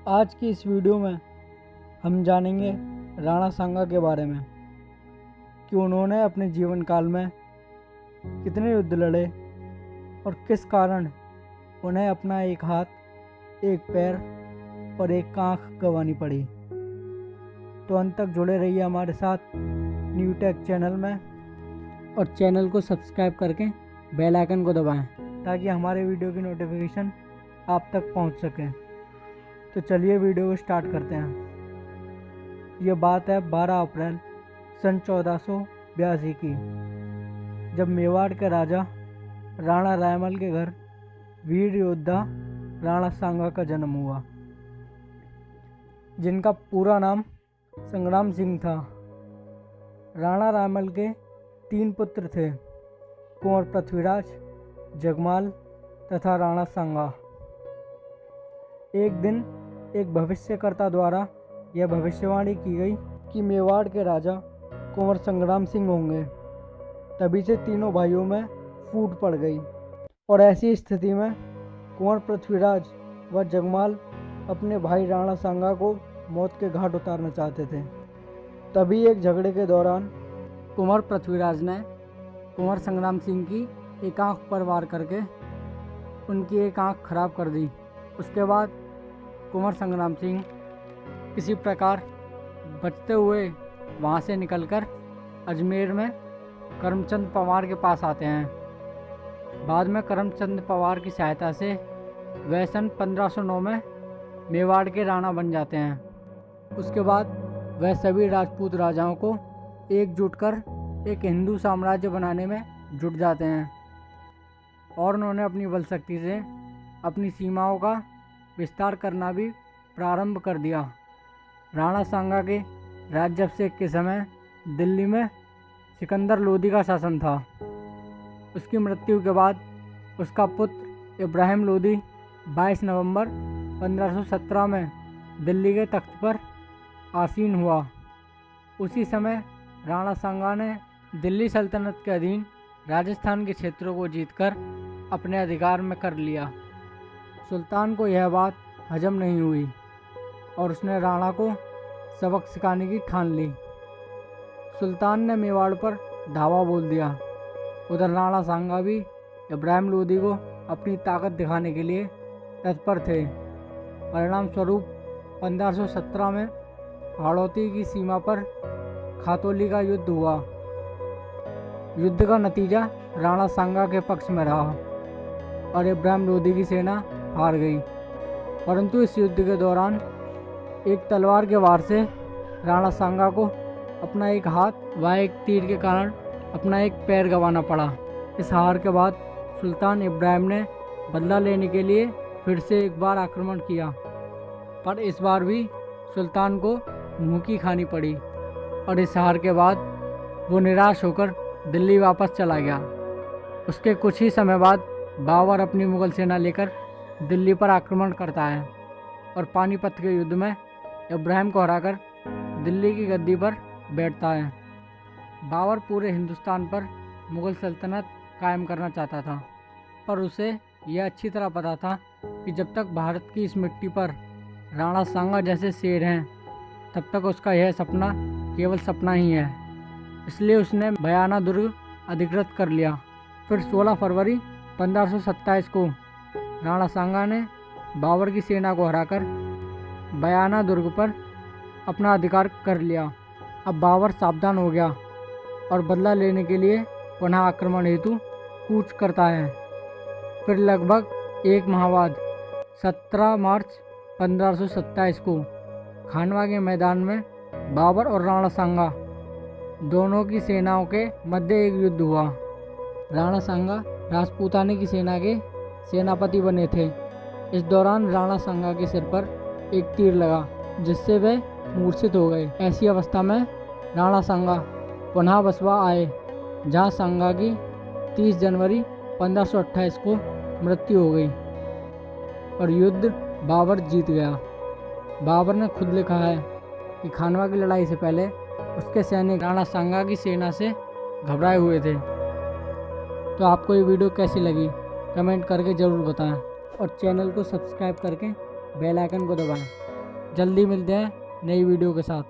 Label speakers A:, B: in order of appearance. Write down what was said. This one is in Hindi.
A: आज की इस वीडियो में हम जानेंगे राणा सांगा के बारे में कि उन्होंने अपने जीवन काल में कितने युद्ध लड़े और किस कारण उन्हें अपना एक हाथ, एक पैर और एक आँख गंवानी पड़ी। तो अंत तक जुड़े रहिए हमारे साथ न्यू टेक चैनल में और चैनल को सब्सक्राइब करके बेल आइकन को दबाएं ताकि हमारे वीडियो की नोटिफिकेशन आप तक पहुंच सके। तो चलिए वीडियो को स्टार्ट करते हैं। ये बात है 12 अप्रैल सन 1482 की, जब मेवाड़ के राजा राणा रायमल के घर वीर योद्धा राणा सांगा का जन्म हुआ, जिनका पूरा नाम संग्राम सिंह था। राणा रायमल के 3 पुत्र थे, कुंवर पृथ्वीराज, जगमाल तथा राणा सांगा। एक दिन एक भविष्यकर्ता द्वारा यह भविष्यवाणी की गई कि मेवाड़ के राजा कुंवर संग्राम सिंह होंगे। तभी से तीनों भाइयों में फूट पड़ गई और ऐसी स्थिति में कुंवर पृथ्वीराज व जगमाल अपने भाई राणा सांगा को मौत के घाट उतारना चाहते थे। तभी एक झगड़े के दौरान कुंवर पृथ्वीराज ने कुंवर संग्राम सिंह की एक आँख पर वार करके उनकी एक आँख खराब कर दी। उसके बाद कुंवर संग्राम सिंह किसी प्रकार बचते हुए वहाँ से निकलकर अजमेर में करमचंद पवार के पास आते हैं। बाद में करमचंद पवार की सहायता से वह सन 1509 में मेवाड़ के राणा बन जाते हैं। उसके बाद वह सभी राजपूत राजाओं को एकजुट कर एक हिंदू साम्राज्य बनाने में जुट जाते हैं और उन्होंने अपनी बल शक्ति से अपनी सीमाओं का विस्तार करना भी प्रारंभ कर दिया। राणा सांगा के राज्याभिषेक के समय दिल्ली में सिकंदर लोदी का शासन था। उसकी मृत्यु के बाद उसका पुत्र इब्राहिम लोदी 22 नवंबर 1517 में दिल्ली के तख्त पर आसीन हुआ। उसी समय राणा सांगा ने दिल्ली सल्तनत के अधीन राजस्थान के क्षेत्रों को जीतकर अपने अधिकार में कर लिया। सुल्तान को यह बात हजम नहीं हुई और उसने राणा को सबक सिखाने की ठान ली। सुल्तान ने मेवाड़ पर धावा बोल दिया। उधर राणा सांगा भी इब्राहिम लोदी को अपनी ताकत दिखाने के लिए तत्पर थे। परिणाम स्वरूप 1517 में हाड़ौती की सीमा पर खातौली का युद्ध हुआ। युद्ध का नतीजा राणा सांगा के पक्ष में रहा और इब्राहिम लोदी की सेना हार गई। परंतु इस युद्ध के दौरान एक तलवार के वार से राणा सांगा को अपना एक हाथ व एक तीर के कारण अपना एक पैर गंवाना पड़ा। इस हार के बाद सुल्तान इब्राहिम ने बदला लेने के लिए फिर से एक बार आक्रमण किया, पर इस बार भी सुल्तान को मुँह की खानी पड़ी और इस हार के बाद वो निराश होकर दिल्ली वापस चला गया। उसके कुछ ही समय बाद बाबर अपनी मुग़ल सेना लेकर दिल्ली पर आक्रमण करता है और पानीपत के युद्ध में इब्राहिम को हराकर दिल्ली की गद्दी पर बैठता है। बाबर पूरे हिंदुस्तान पर मुग़ल सल्तनत कायम करना चाहता था, पर उसे यह अच्छी तरह पता था कि जब तक भारत की इस मिट्टी पर राणा सांगा जैसे शेर हैं, तब तक उसका यह सपना केवल सपना ही है। इसलिए उसने बयाना दुर्ग अधिकृत कर लिया। फिर 16 फरवरी 1527 को राणा सांगा ने बाबर की सेना को हराकर बयाना दुर्ग पर अपना अधिकार कर लिया। अब बाबर सावधान हो गया और बदला लेने के लिए पुनः आक्रमण हेतु कूच करता है। फिर लगभग एक माह बाद 17 मार्च 1527 को खानवा के मैदान में बाबर और राणा सांगा दोनों की सेनाओं के मध्य एक युद्ध हुआ। राणा सांगा राजपूताने की सेना के सेनापति बने थे। इस दौरान राणा सांगा के सिर पर एक तीर लगा, जिससे वे मूर्छित हो गए। ऐसी अवस्था में राणा सांगा पुनः बसवा आए, जहां सांगा की 30 जनवरी 1528 को मृत्यु हो गई और युद्ध बाबर जीत गया। बाबर ने खुद लिखा है कि खानवा की लड़ाई से पहले उसके सैनिक राणा सांगा की सेना से घबराए हुए थे। तो आपको ये वीडियो कैसी लगी कमेंट करके ज़रूर बताएं और चैनल को सब्सक्राइब करके बेल आइकन को दबाएं। जल्दी मिलते हैं नई वीडियो के साथ।